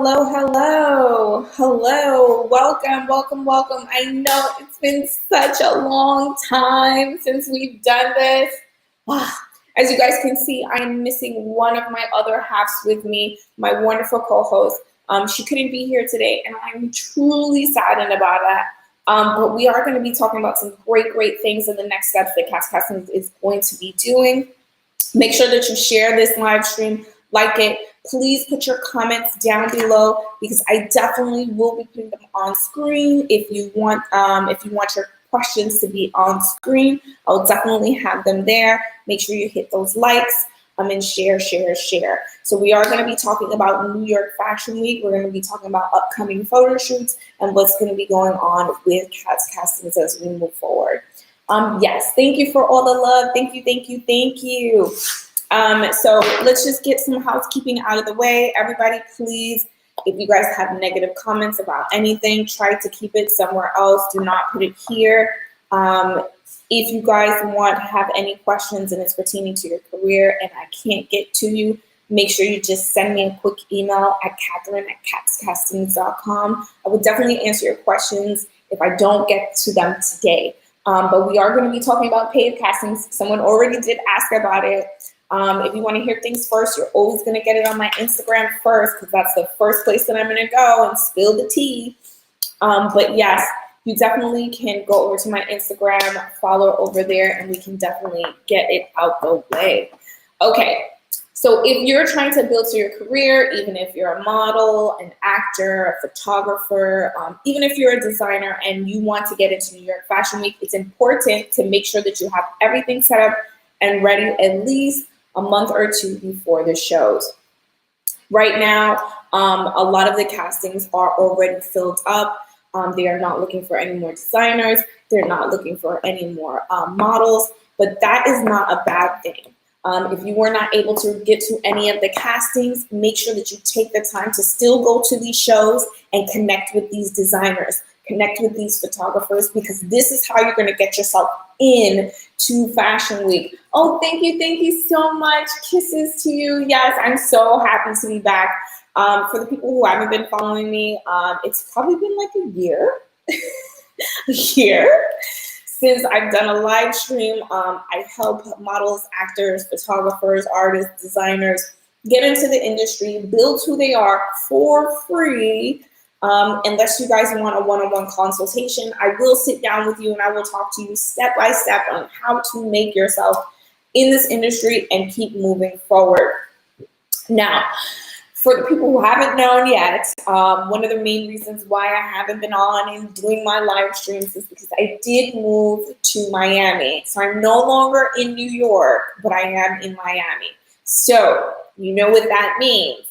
Hello, hello, hello. Welcome. I know it's been such a long time since we've done this. As you guys can see, I'm missing one of my other halves with me, my wonderful co-host. She couldn't be here today, and I'm truly saddened about that. But we are going to be talking about some great things in the next steps that Katherin is going to be doing. Make sure that you share this live stream, like it. Please put your comments down below because I definitely will be putting them on screen. If you want your questions to be on screen, I'll definitely have them there. Make sure you hit those likes and share. So we are going to be talking about New York Fashion Week. We're going to be talking about upcoming photo shoots and what's going to be going on with Katherin as we move forward. Yes, thank you for all the love. Thank you. So let's just get some housekeeping out of the way. Everybody, please, if you guys have negative comments about anything, try to keep it somewhere else. Do not put it here. If you guys want to have any questions and it's pertaining to your career and I can't get to you, make sure you just send me a quick email at Katherin@capscastings.com. I will definitely answer your questions if I don't get to them today. But we are going to be talking about paid castings. Someone already did ask about it. If you want to hear things first, you're always going to get it on my Instagram first because that's the first place that I'm going to go and spill the tea. But yes, you definitely can go over to my Instagram, follow over there, and we can definitely get it out the way. Okay, so if you're trying to build to your career, even if you're a model, an actor, a photographer, even if you're a designer and you want to get into New York Fashion Week, it's important to make sure that you have everything set up and ready at least a month or two before the shows. Right now, a lot of the castings are already filled up. They are not looking for any more designers. They're not looking for any more models, but that is not a bad thing. If you were not able to get to any of the castings, make sure that you take the time to still go to these shows and connect with these designers, connect with these photographers, because this is how you're going to get yourself in to Fashion Week. Oh, thank you so much. Kisses to you. Yes, I'm so happy to be back. For the people who haven't been following me, it's probably been like a year, since I've done a live stream. I help models, actors, photographers, artists, designers get into the industry, build who they are for free. Unless you guys want a one-on-one consultation, I will sit down with you and I will talk to you step by step on how to make yourself in this industry and keep moving forward. Now, for the people who haven't known yet, one of the main reasons why I haven't been on and doing my live streams is because I did move to Miami. So I'm no longer in New York, but I am in Miami. So you know what that means.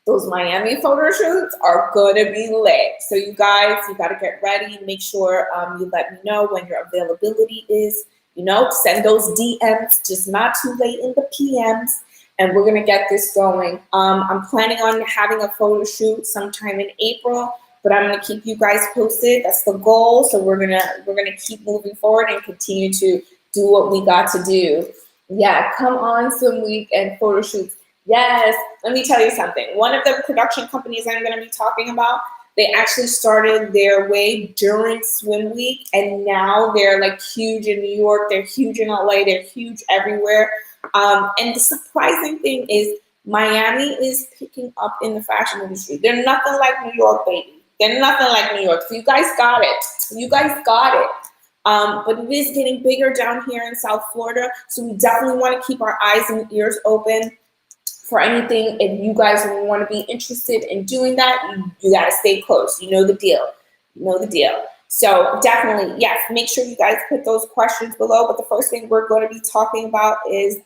Those Miami photo shoots are going to be lit. So you guys, you got to get ready. Make sure you let me know when your availability is. Send those DMs, just not too late in the PMs. And we're going to get this going. I'm planning on having a photo shoot sometime in April, but I'm going to keep you guys posted. That's the goal. So we're going to keep moving forward and continue to do what we got to do. Yeah, come on Swim Week and photo shoots. Yes, let me tell you something. One of the production companies I'm going to be talking about, they actually started their way during Swim Week, and now they're like huge in New York. They're huge in LA. They're huge everywhere. And the surprising thing is Miami is picking up in the fashion industry. They're nothing like New York, baby. They're nothing like New York. So you guys got it. But it is getting bigger down here in South Florida. So we definitely want to keep our eyes and ears open for anything. If you guys want to be interested in doing that, you got to stay close. You know the deal. So definitely, yes, make sure you guys put those questions below. But the first thing we're going to be talking about is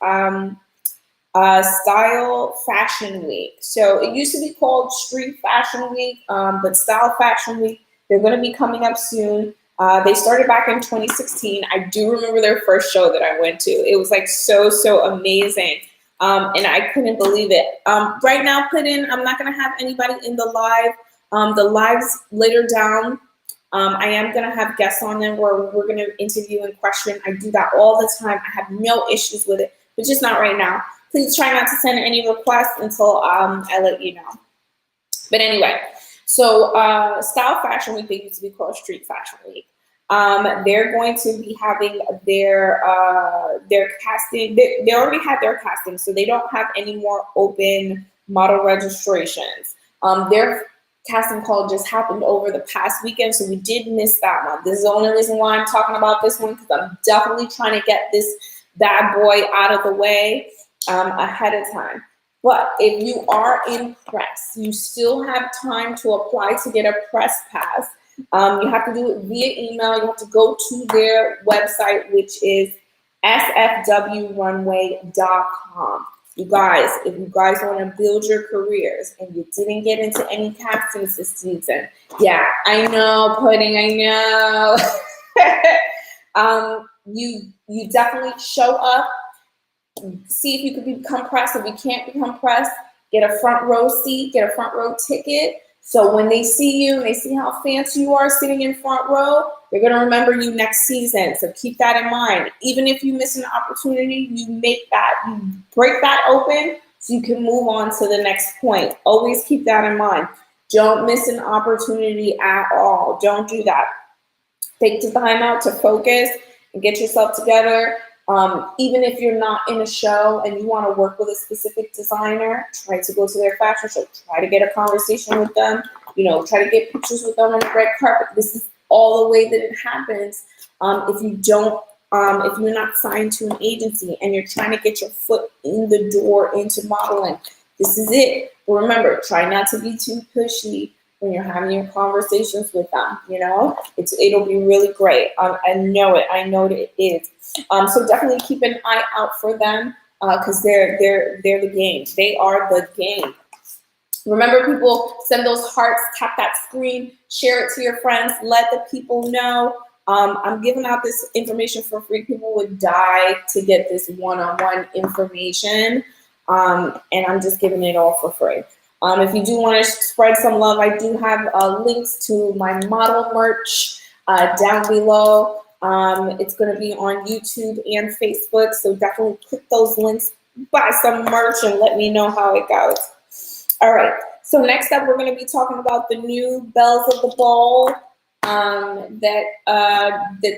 Style Fashion Week. So it used to be called Street Fashion Week, but Style Fashion Week, they're going to be coming up soon. They started back in 2016. I do remember their first show that I went to. It was like so amazing. And I couldn't believe it. Right now, I'm not going to have anybody in the live. The lives later down, I am going to have guests on them where we're going to interview and question. I do that all the time. I have no issues with it, but just not right now. Please try not to send any requests until I let you know. But anyway, so Style Fashion Week, they used to be called Street Fashion Week. They're going to be having their casting. They already had their casting, so they don't have any more open model registrations. Their casting call just happened over the past weekend, so we did miss that one. This is the only reason why I'm talking about this one, because I'm definitely trying to get this bad boy out of the way ahead of time. But if you are in press, you still have time to apply to get a press pass. You have to do it via email. You have to go to their website, which is sfwrunway.com. You guys, if you guys want to build your careers and you didn't get into any castings this season, yeah, I know, Pudding, I know. You definitely show up. See if you can become press. If you can't become press, get a front row seat, get a front row ticket. So when they see you and they see how fancy you are sitting in front row, they're going to remember you next season. So keep that in mind. Even if you miss an opportunity, you break that open so you can move on to the next point. Always keep that in mind. Don't miss an opportunity at all. Don't do that. Take the time out to focus and get yourself together. Even if you're not in a show and you want to work with a specific designer, try to go to their fashion show, try to get a conversation with them, try to get pictures with them on the red carpet. This is all the way that it happens. If you're not signed to an agency and you're trying to get your foot in the door into modeling, this is it. But remember, try not to be too pushy when you're having your conversations with them. It'll be really great. I know it is. So definitely keep an eye out for them because they're the game. They are the game. Remember, people, send those hearts, tap that screen, share it to your friends, let the people know. I'm giving out this information for free. People would die to get this one-on-one information, and I'm just giving it all for free. If you do want to spread some love, I do have links to my model merch down below. It's going to be on YouTube and Facebook, so definitely click those links, buy some merch, and let me know how it goes. All right, so next up, we're going to be talking about the new Belles of the Ball that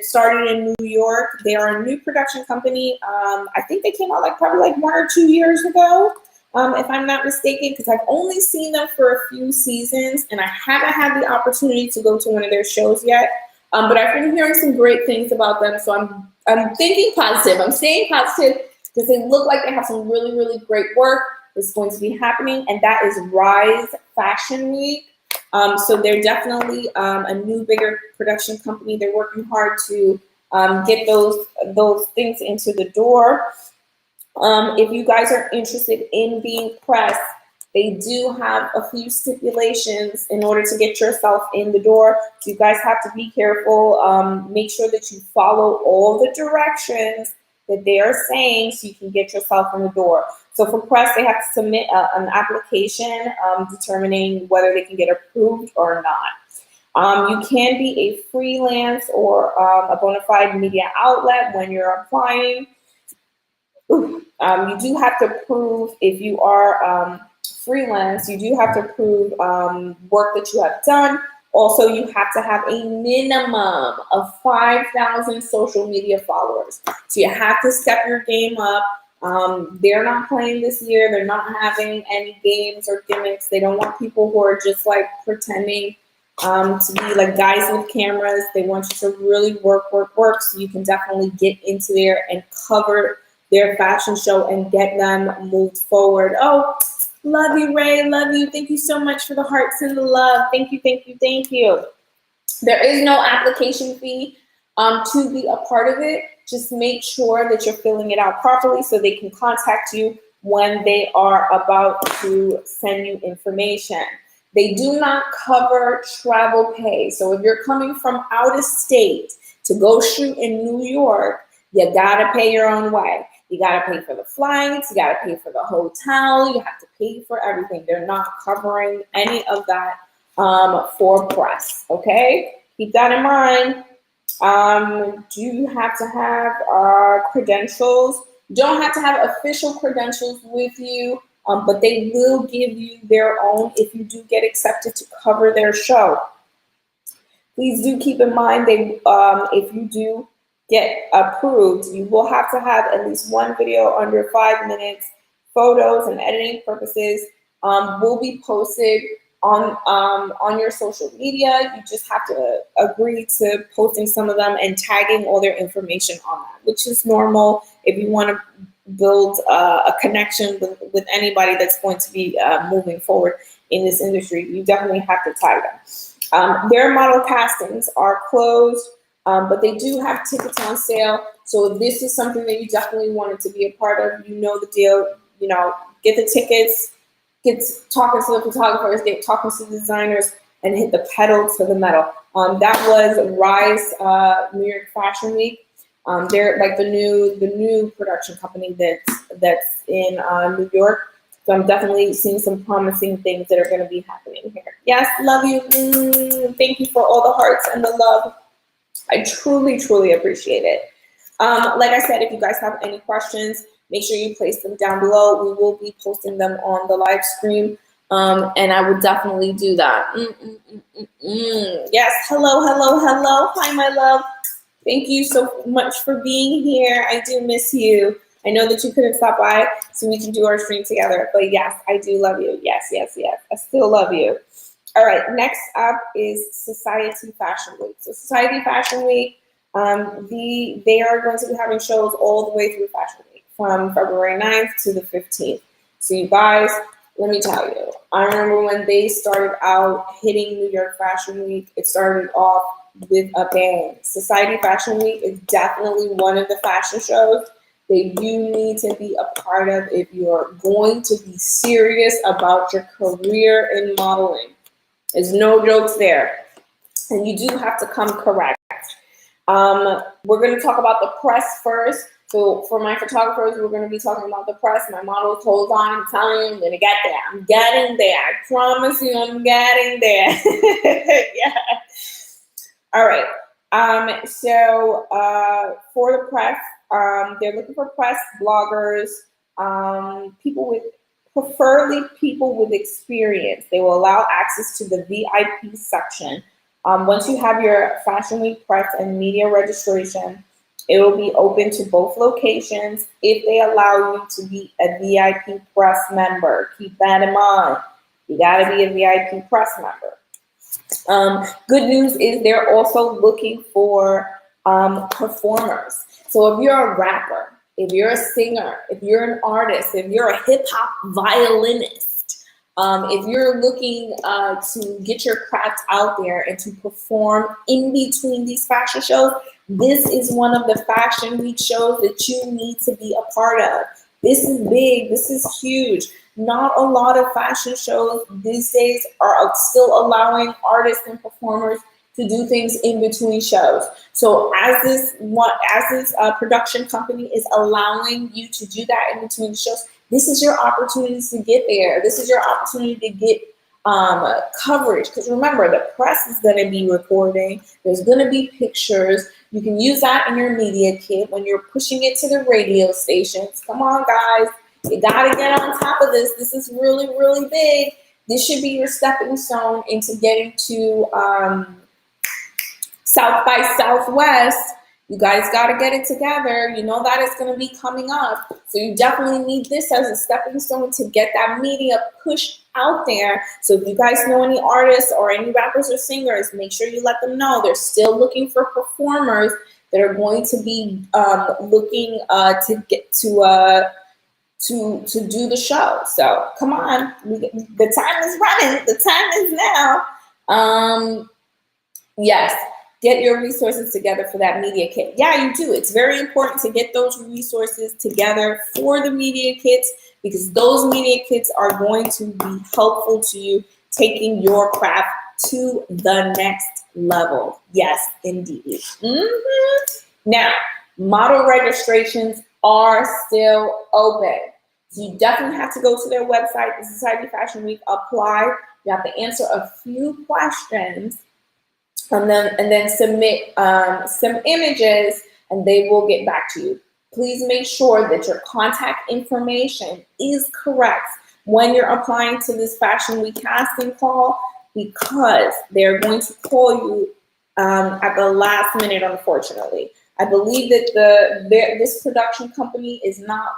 started in New York. They are a new production company. I think they came out probably 1 or 2 years ago, if I'm not mistaken, because I've only seen them for a few seasons, and I haven't had the opportunity to go to one of their shows yet. But I've been hearing some great things about them, so I'm thinking positive. I'm staying positive because they look like they have some really, really great work that's going to be happening, and that is Rise Fashion Week. So they're definitely a new, bigger production company. They're working hard to get those things into the door. If you guys are interested in being pressed, they do have a few stipulations in order to get yourself in the door. So you guys have to be careful. Make sure that you follow all the directions that they are saying so you can get yourself in the door. So for press, they have to submit an application determining whether they can get approved or not. You can be a freelance or a bona fide media outlet when you're applying. You do have to prove, if you are freelance, you do have to prove work that you have done. Also, you have to have a minimum of 5,000 social media followers. So you have to step your game up. They're not playing this year. They're not having any games or gimmicks. They don't want people who are just pretending to be guys with cameras. They want you to really work. So you can definitely get into there and cover their fashion show and get them moved forward. Oh, love you, Ray. Love you. Thank you so much for the hearts and the love. Thank you. There is no application fee to be a part of it. Just make sure that you're filling it out properly so they can contact you when they are about to send you information. They do not cover travel pay. So if you're coming from out of state to go shoot in New York, you gotta pay your own way. You gotta pay for the flights, you gotta pay for the hotel, you have to pay for everything. They're not covering any of that for press, okay? Keep that in mind. Do you have to have credentials? Don't have to have official credentials with you. but they will give you their own if you do get accepted to cover their show. Please do keep in mind that if you do get approved, you will have to have at least one video under 5 minutes. Photos and editing purposes will be posted on your social media. You just have to agree to posting some of them and tagging all their information on that, which is normal if you want to build a connection with anybody that's going to be moving forward in this industry. You definitely have to tag them. Their model castings are closed, but they do have tickets on sale. So if this is something that you definitely wanted to be a part of, you know the deal. You know, get the tickets, get talking to the photographers, get talking to the designers, and hit the pedal to the metal. That was Rise New York Fashion Week. They're like the new production company that's in New York. So I'm definitely seeing some promising things that are going to be happening here. Yes, love you. Thank you for all the hearts and the love. I truly, truly appreciate it. Like I said, if you guys have any questions, make sure you place them down below. We will be posting them on the live stream, and I would definitely do that. Yes, hello. Hi, my love. Thank you so much for being here. I do miss you. I know that you couldn't stop by so we can do our stream together, but yes, I do love you. Yes. I still love you. All right, next up is Society Fashion Week. So Society Fashion Week, they are going to be having shows all the way through Fashion Week, from February 9th to the 15th. So you guys, let me tell you, I remember when they started out hitting New York Fashion Week, it started off with a bang. Society Fashion Week is definitely one of the fashion shows that you need to be a part of if you're going to be serious about your career in modeling. There's no jokes there. And you do have to come correct. We're going to talk about the press first. So for my photographers, we're going to be talking about the press. My models, hold on. I'm telling you, I'm going to get there. I'm getting there. I promise you, I'm getting there. Yeah. All right. So for the press, they're looking for press, bloggers, preferably people with experience. They will allow access to the VIP section. Once you have your Fashion Week press and media registration, it will be open to both locations if they allow you to be a VIP press member. Keep that in mind. You got to be a VIP press member. Good news is they're also looking for performers. So if you're a rapper, if you're a singer, if you're an artist, if you're a hip hop violinist, if you're looking to get your craft out there and to perform in between these fashion shows, this is one of the Fashion Week shows that you need to be a part of. This is big. This is huge. Not a lot of fashion shows these days are still allowing artists and performers to do things in between shows. So as this production company is allowing you to do that in between shows, this is your opportunity to get there. This is your opportunity to get coverage. Because remember, the press is going to be recording. There's going to be pictures. You can use that in your media kit when you're pushing it to the radio stations. Come on, guys. You got to get on top of this. This is really, really big. This should be your stepping stone into getting to South by Southwest. You guys got to get it together. You know that is going to be coming up. So you definitely need this as a stepping stone to get that media pushed out there. So if you guys know any artists or any rappers or singers, make sure you let them know. They're still looking for performers that are going to be looking to get to do the show. So come on, the time is running. The time is now. Yes. Get your resources together for that media kit. Yeah, you do. It's very important to get those resources together for the media kits, because those media kits are going to be helpful to you taking your craft to the next level. Yes, indeed. Now, model registrations are still open. So you definitely have to go to their website, the Society Fashion Week, apply. You have to answer a few questions. And then submit some images, and they will get back to you. Please make sure that your contact information is correct. when you're applying to this Fashion Week casting call, because they're going to call you at the last minute, unfortunately. I believe that this production company is not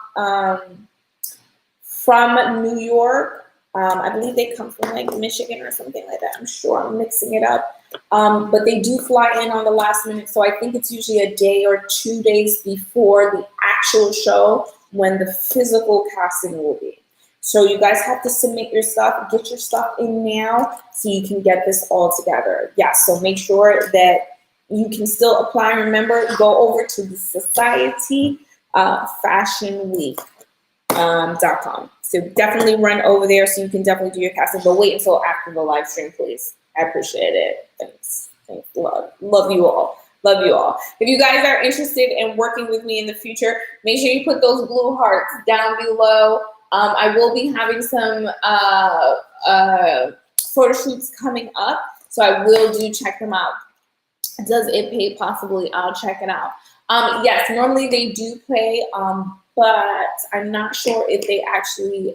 from New York. I believe they come from like Michigan or something like that. I'm sure I'm mixing it up. But they do fly in on the last minute. So I think it's usually a day or 2 days before the actual show when the physical casting will be. So you guys have to submit your stuff, get your stuff in now so you can get this all together. Yeah, so make sure that you can still apply. Remember, go over to the Society Fashion Week. .com. So definitely run over there so you can definitely do your casting, but wait until after the live stream, please. I appreciate it. Thanks. Love you all. Love you all. If you guys are interested in working with me in the future, make sure you put those blue hearts down below. I will be having some photo shoots coming up, so I will check them out. Does it pay? Possibly. I'll check it out. Yes, normally they do pay, but I'm not sure if they actually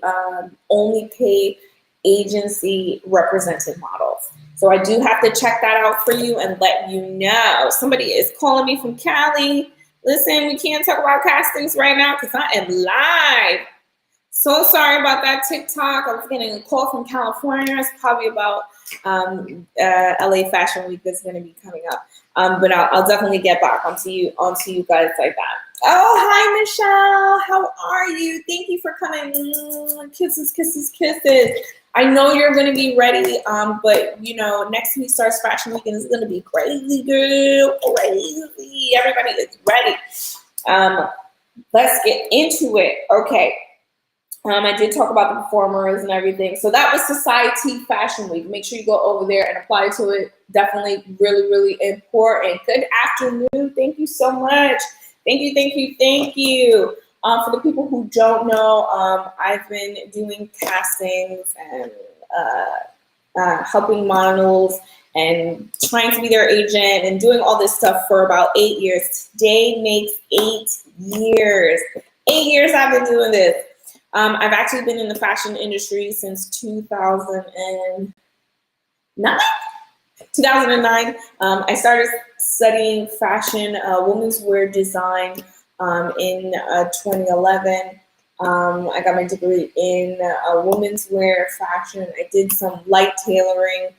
only pay agency represented models. So I do have to check that out for you and let you know. Somebody is calling me from Cali. Listen, we can't talk about castings right now because I am live. So sorry about that, TikTok. I was getting a call from California. It's probably about LA Fashion Week that's going to be coming up. But I'll definitely get back onto you guys like that. Oh, hi, Michelle. How are you? Thank you for coming. Kisses, kisses, kisses. I know you're going to be ready, but, you know, next week starts Fashion Week, and it's going to be crazy, girl. Crazy. Everybody is ready. Let's get into it. Okay. I did talk about the performers and everything. So that was Society Fashion Week. Make sure you go over there and apply to it. Definitely really, really important. Good afternoon. Thank you so much. Thank you, thank you, thank you. For the people who don't know, I've been doing castings and helping models and trying to be their agent and doing all this stuff for about 8 years. Today makes 8 years. 8 years I've been doing this. I've actually been in the fashion industry since 2009. 2009. I started studying fashion, women's wear design in 2011. I got my degree in women's wear fashion. I did some light tailoring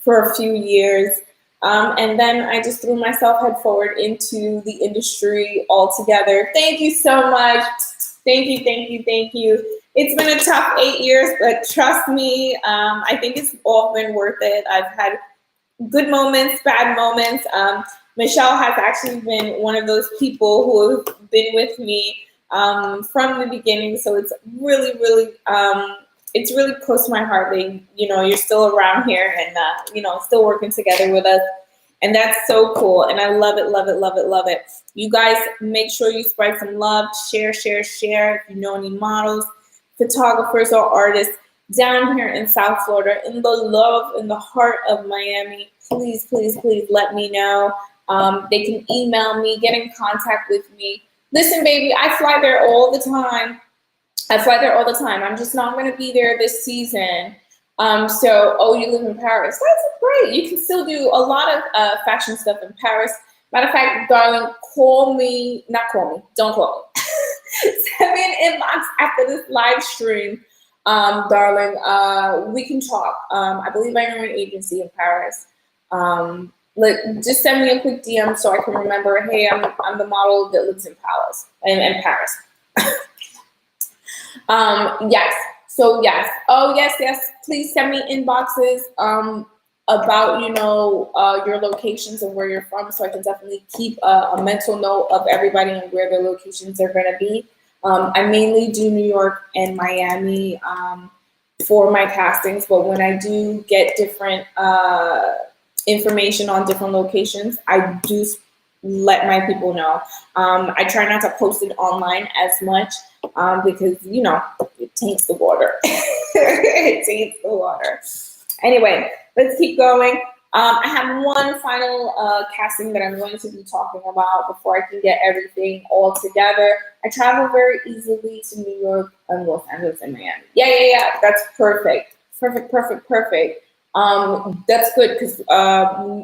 for a few years. And then I just threw myself head forward into the industry altogether. Thank you so much. Thank you, thank you, thank you. It's been a tough 8 years, but trust me, I think it's all been worth it. I've had good moments, bad moments. Michelle has actually been one of those people who have been with me from the beginning. So it's really, really, it's really close to my heart that, you know, you're still around here and, you know, still working together with us. And that's so cool. And I love it, love it, love it, love it. You guys make sure you spread some love, share, share, share. If you know any models, photographers or artists down here in South Florida, in the heart of Miami, please, please, please let me know. They can email me, get in contact with me. Listen, baby, I fly there all the time. I'm just not going to be there this season. Oh, you live in Paris. That's great. You can still do a lot of fashion stuff in Paris. Matter of fact, darling, don't call me. Send me an inbox after this live stream, darling. We can talk. I believe I know an agency in Paris. Just send me a quick DM so I can remember, hey, I'm the model that lives in Paris. Yes. So yes. Oh, yes, yes. Please send me inboxes about, you know, your locations and where you're from, so I can definitely keep a mental note of everybody and where their locations are going to be. I mainly do New York and Miami for my castings, but when I do get different information on different locations, I do let my people know. I try not to post it online as much because, you know, it taints the water. It taints the water. Anyway, let's keep going. I have one final casting that I'm going to be talking about before I can get everything all together. I travel very easily to New York and Los Angeles and Miami. Yeah. That's perfect. Perfect. That's good because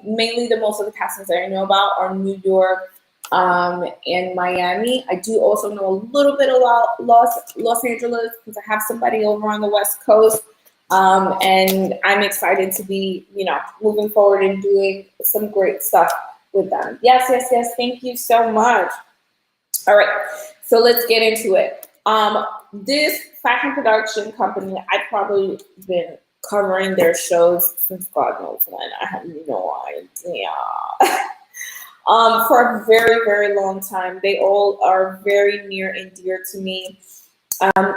mainly the most of the castings that I know about are New York and Miami. I do also know a little bit about Los Angeles because I have somebody over on the West Coast. And I'm excited to be, moving forward and doing some great stuff with them. Yes. Thank you so much. All right, so let's get into it. This fashion production company, I've probably been covering their shows since God knows when. I have no idea. For a very, very long time. They all are very near and dear to me.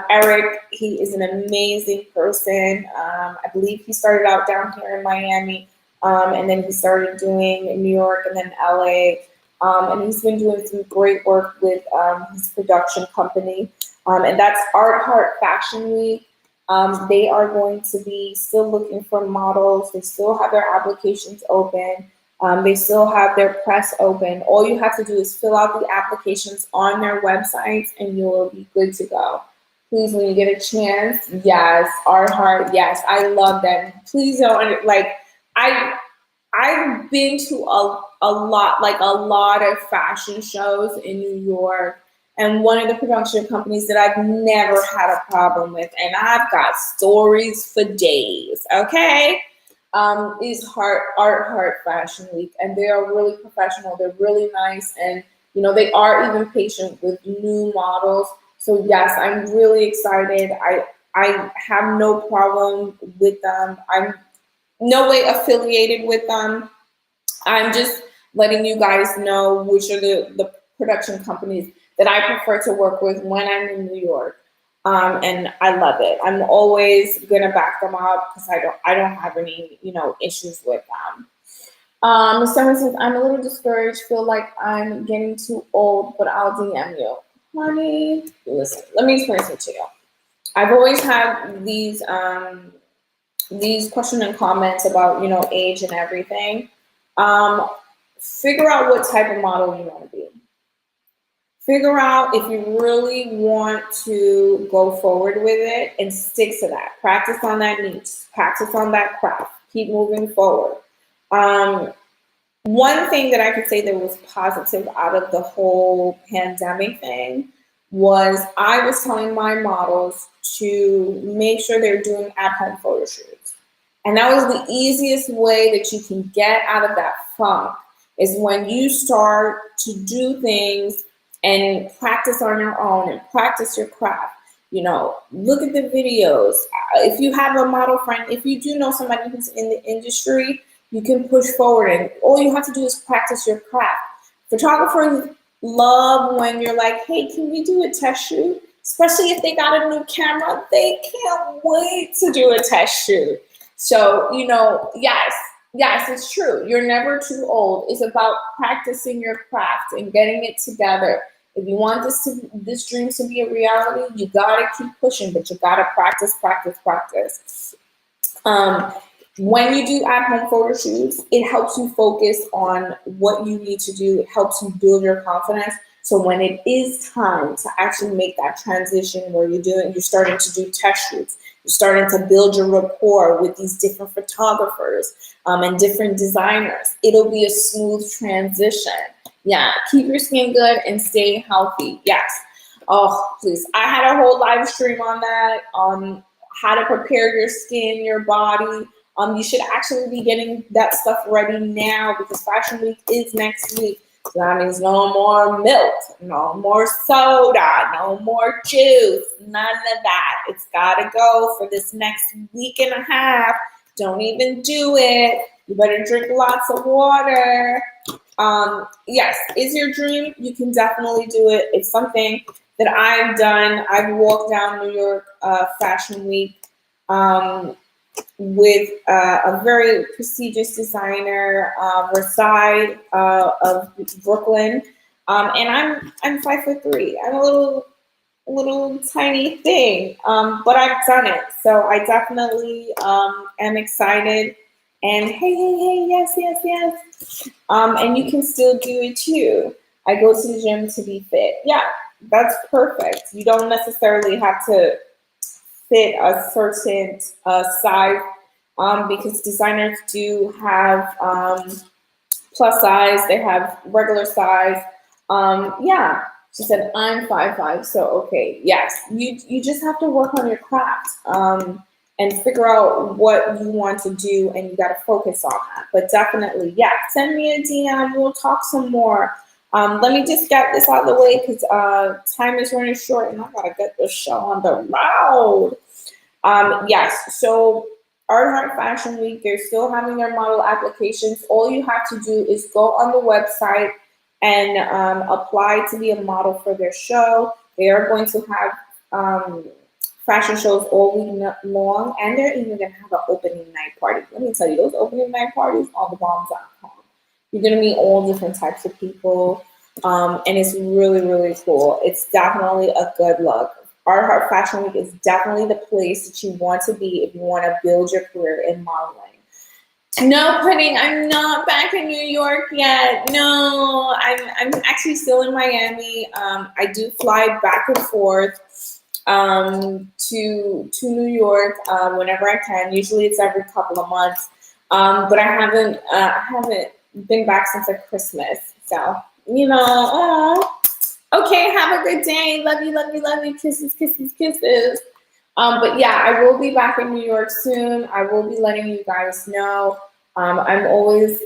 Eric, he is an amazing person. I believe he started out down here in Miami, and then he started doing New York and then LA. And he's been doing some great work with his production company. And that's Art Heart Fashion Week. They are going to be still looking for models. They still have their applications open. They still have their press open. All you have to do is fill out the applications on their websites and you will be good to go. Please, when you get a chance, yes, Art Heart, yes, I love them. Please don't, I've been to a lot of fashion shows in New York, and one of the production companies that I've never had a problem with, and I've got stories for days, okay, is Art Heart Fashion Week, and they are really professional. They're really nice, and they are even patient with new models. So yes, I'm really excited. I have no problem with them. I'm no way affiliated with them. I'm just letting you guys know which are the production companies that I prefer to work with when I'm in New York. And I love it. I'm always gonna back them up because I don't have any issues with them. Someone says I'm a little discouraged, feel like I'm getting too old, but I'll DM you. Honey, listen, let me explain something to you. I've always had these questions and comments about age and everything. Figure out what type of model you want to be. Figure out if you really want to go forward with it and stick to that. Practice on that niche. Practice on that craft. Keep moving forward. One thing that I could say that was positive out of the whole pandemic thing was I was telling my models to make sure they're doing at-home photo shoots. And that was the easiest way that you can get out of that funk is when you start to do things and practice on your own and practice your craft. Look at the videos. If you have a model friend, if you do know somebody who's in the industry, you can push forward and all you have to do is practice your craft. Photographers love when you're like, hey, can we do a test shoot? Especially if they got a new camera, they can't wait to do a test shoot. So, yes, it's true. You're never too old. It's about practicing your craft and getting it together. If you want this dream to be a reality, you gotta keep pushing, but you gotta practice. When you do at-home photo shoots, it helps you focus on what you need to do. It helps you build your confidence. So when it is time to actually make that transition where you're starting to do test shoots, you're starting to build your rapport with these different photographers and different designers, it'll be a smooth transition. Yeah, keep your skin good and stay healthy. Yes. Oh, please. I had a whole live stream on that, on how to prepare your skin, your body. You should actually be getting that stuff ready now because Fashion Week is next week. So that means no more milk, no more soda, no more juice, none of that. It's got to go for this next week and a half. Don't even do it. You better drink lots of water. Yes, is your dream? You can definitely do it. It's something that I've done. I've walked down New York Fashion Week with a very prestigious designer, Versailles of Brooklyn, and I'm 5'3". I'm a little tiny thing, but I've done it. So I definitely am excited And hey, yes. And you can still do it too. I go to the gym to be fit. Yeah, that's perfect. You don't necessarily have to fit a certain size because designers do have plus size, they have regular size. Yeah, she said, I'm 5'5", so okay, yes, you just have to work on your craft and figure out what you want to do, and you got to focus on that. But definitely, yeah, send me a DM, we'll talk some more. Let me just get this out of the way because time is running short and I got to get this show on the road. Yes, so Art Heart Fashion Week, they're still having their model applications. All you have to do is go on the website and apply to be a model for their show. They are going to have fashion shows all week long, and they're even going to have an opening night party. Let me tell you, those opening night parties are the bombs.com. You're going to meet all different types of people, and it's really, really cool. It's definitely a good look. Art Heart Fashion Week is definitely the place that you want to be if you want to build your career in modeling. No, Pudding, I'm not back in New York yet. No, I'm actually still in Miami. I do fly back and forth to New York whenever I can. Usually it's every couple of months, but I haven't been back since like Christmas. So okay, have a good day. Love you. Kisses. But yeah, I will be back in New York soon. I will be letting you guys know. I'm always,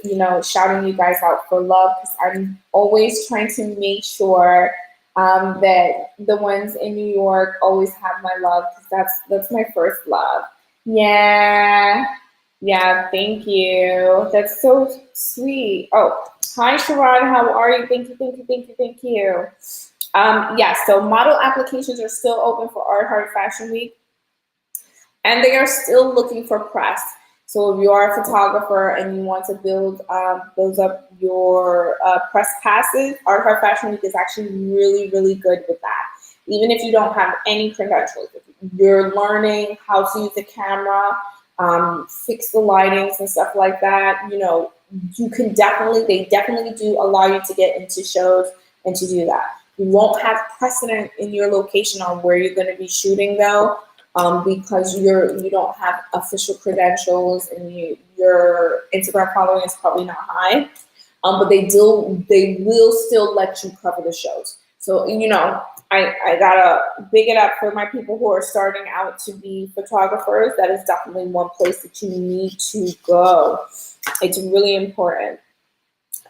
shouting you guys out for love because I'm always trying to make sure that the ones in New York always have my love because that's my first love. Yeah, thank you. That's so sweet. Oh, hi, Sharon. How are you? Thank you. So model applications are still open for Art Heart Fashion Week, and they are still looking for press. So if you are a photographer and you want to build up your press passes, Art Heart Fashion Week is actually really, really good with that. Even if you don't have any credentials, if you're learning how to use a camera, fix the lightings and stuff like that, you can they definitely do allow you to get into shows and to do that. You won't have precedent in your location on where you're going to be shooting though, because you don't have official credentials and your Instagram following is probably not high. But they will still let you cover the shows. So I gotta big it up for my people who are starting out to be photographers. That is definitely one place that you need to go. It's really important.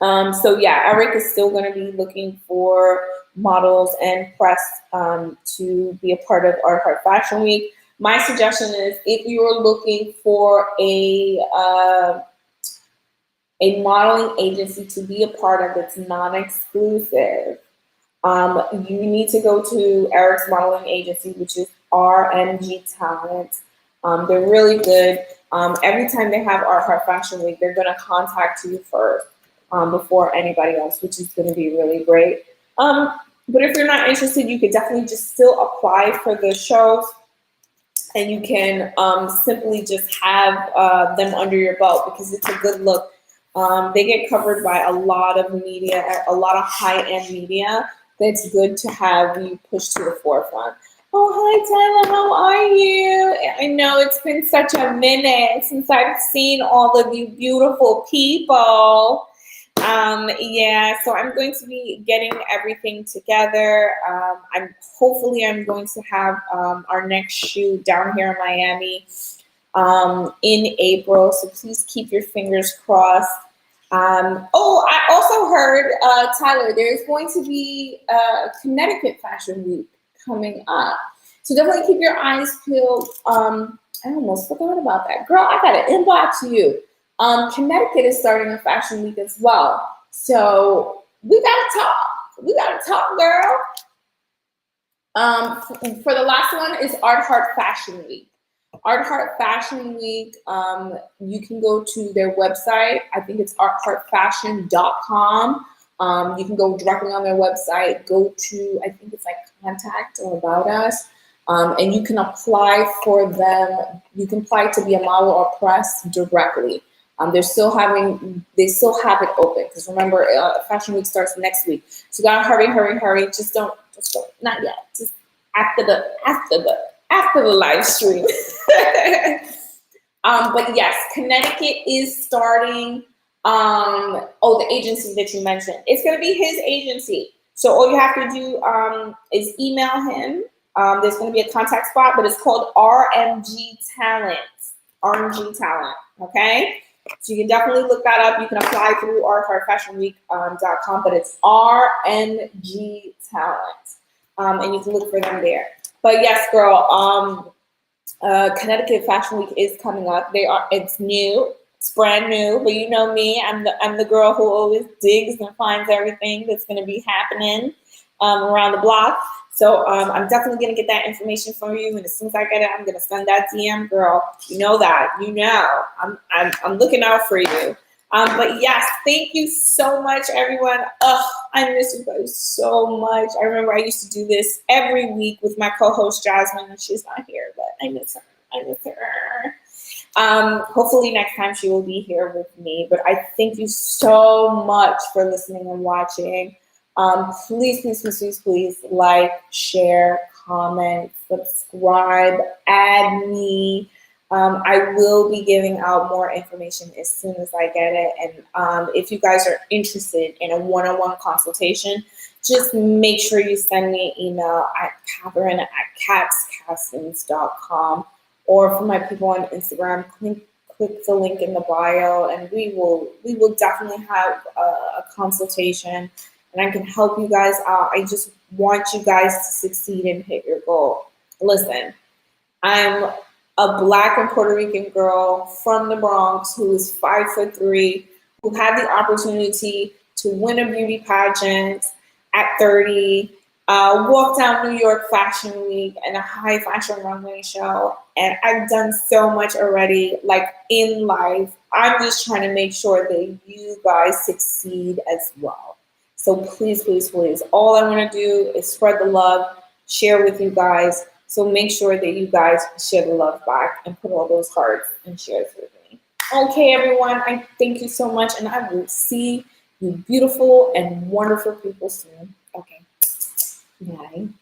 Eric is still going to be looking for models and press to be a part of Art Heart Fashion Week. My suggestion is if you're looking for a modeling agency to be a part of that's non-exclusive, you need to go to Eric's modeling agency, which is RMG Talent. They're really good. Every time they have Art Heart Fashion Week, they're going to contact you first before anybody else, which is going to be really great. But if you're not interested, you could definitely just still apply for the shows, and you can simply just have them under your belt because it's a good look. They get covered by a lot of media, a lot of high-end media. That's good to have you push to the forefront. Oh, hi, Tyler. How are you? I know it's been such a minute since I've seen all of you beautiful people. So I'm going to be getting everything together. Hopefully I'm going to have our next shoot down here in Miami in April. So please keep your fingers crossed. I also heard, Tyler, there's going to be a Connecticut Fashion Week coming up. So definitely keep your eyes peeled. I almost forgot about that. Girl, I got an inbox you. Connecticut is starting a fashion week as well. So we gotta talk, girl. For the last one is Art Heart Fashion Week. Art Heart Fashion Week, you can go to their website. I think it's artheartfashion.com. You can go directly on their website, go to, I think it's like contact or about us. And you can apply for them. You can apply to be a model or press directly. They still have it open because remember, Fashion Week starts next week. So you gotta hurry. Just don't, not yet. Just after the live stream. But yes, Connecticut is starting. The agency that you mentioned, it's gonna be his agency. So all you have to do is email him. There's gonna be a contact spot, but it's called RMG Talent. RMG Talent. Okay. So you can definitely look that up. You can apply through artfashionweek.com, but it's RMG Talent. And you can look for them there. But yes, girl, Connecticut Fashion Week is coming up. It's new. It's brand new, but you know me. I'm the girl who always digs and finds everything that's going to be happening around the block. So I'm definitely going to get that information from you, and as soon as I get it, I'm going to send that DM, girl. You know that. You know. I'm looking out for you. But yes, thank you so much, everyone. I miss you guys so much. I remember I used to do this every week with my co-host Jasmine, and she's not here, but I miss her. Hopefully next time she will be here with me. But I thank you so much for listening and watching. Please like, share, comment, subscribe, add me. I will be giving out more information as soon as I get it. And if you guys are interested in a one-on-one consultation, just make sure you send me an email at Katherin at catscastings.com, or for my people on Instagram, click the link in the bio, and we will definitely have a consultation, and I can help you guys out. I just want you guys to succeed and hit your goal. Listen, I'm a Black and Puerto Rican girl from the Bronx who is 5'3", who had the opportunity to win a beauty pageant at 30, walk down New York Fashion Week and a high fashion runway show. And I've done so much already, like in life. I'm just trying to make sure that you guys succeed as well. So please, all I want to do is spread the love, share with you guys. So make sure that you guys share the love back and put all those hearts and shares with me. Okay, everyone, I thank you so much, and I will see you beautiful and wonderful people soon. Okay, bye.